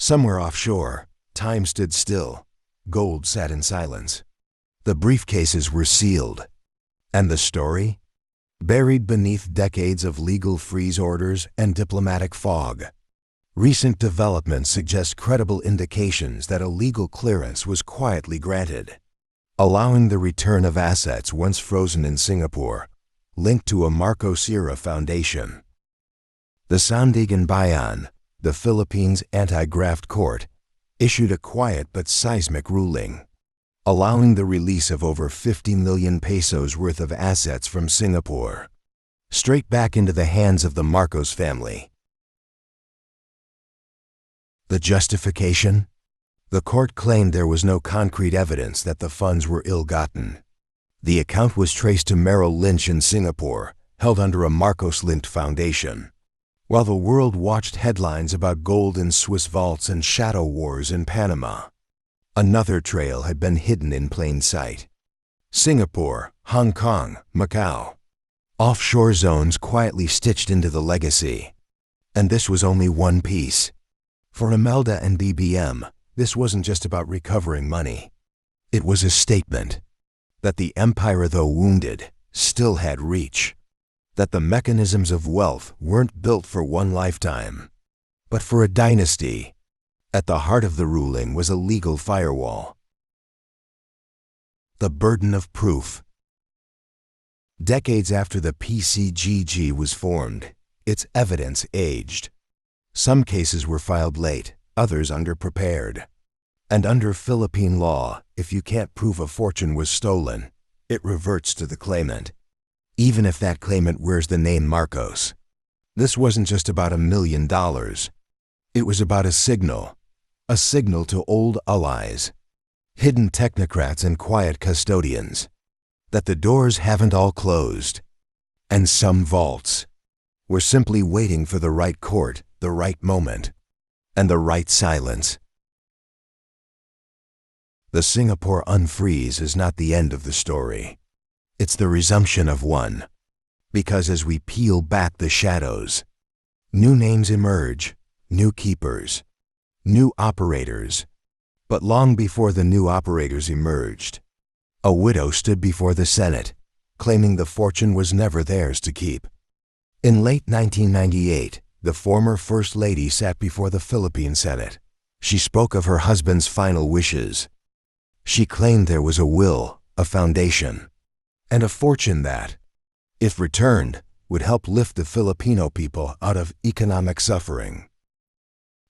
Somewhere offshore, time stood still. Gold sat in silence. The briefcases were sealed. And the story? Buried beneath decades of legal freeze orders and diplomatic fog. Recent developments suggest credible indications that a legal clearance was quietly granted, allowing the return of assets once frozen in Singapore, linked to a Marcos-era foundation. The Sandiganbayan, the Philippines' anti-graft court, issued a quiet but seismic ruling, allowing the release of over 50 million pesos worth of assets from Singapore, straight back into the hands of the Marcos family. The justification? The court claimed there was no concrete evidence that the funds were ill-gotten. The account was traced to Merrill Lynch in Singapore, held under a Marcos-linked foundation. While the world watched headlines about gold in Swiss vaults and shadow wars in Panama, another trail had been hidden in plain sight. Singapore, Hong Kong, Macau. Offshore zones quietly stitched into the legacy. And this was only one piece. For Imelda and BBM, this wasn't just about recovering money. It was a statement that the empire, though wounded, still had reach. That the mechanisms of wealth weren't built for one lifetime, but for a dynasty. At the heart of the ruling was a legal firewall. The burden of proof. Decades after the PCGG was formed, its evidence aged. Some cases were filed late, others underprepared. And under Philippine law, if you can't prove a fortune was stolen, it reverts to the claimant, even if that claimant wears the name Marcos. This wasn't just about $1 million. It was about a signal to old allies, hidden technocrats and quiet custodians, that the doors haven't all closed, and some vaults were simply waiting for the right court, the right moment, and the right silence. The Singapore unfreeze is not the end of the story. It's the resumption of one. Because as we peel back the shadows, new names emerge, new keepers, new operators. But long before the new operators emerged, a widow stood before the Senate, claiming the fortune was never theirs to keep. In late 1998, the former First Lady sat before the Philippine Senate. She spoke of her husband's final wishes. She claimed there was a will, a foundation, and a fortune that, if returned, would help lift the Filipino people out of economic suffering.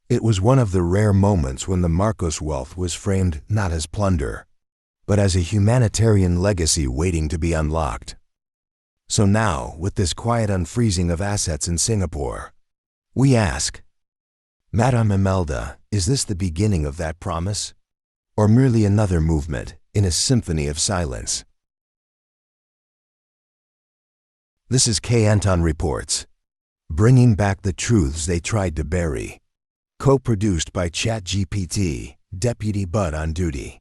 It was one of the rare moments when the Marcos wealth was framed not as plunder, but as a humanitarian legacy waiting to be unlocked. So now, with this quiet unfreezing of assets in Singapore, we ask, Madam Imelda, is this the beginning of that promise? Or merely another movement in a symphony of silence? This is K Anton Reports, bringing back the truths they tried to bury. Co-produced by ChatGPT, Deputy Bud on duty.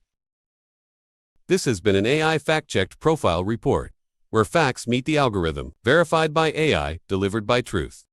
This has been an AI fact-checked profile report, where facts meet the algorithm, verified by AI, delivered by truth.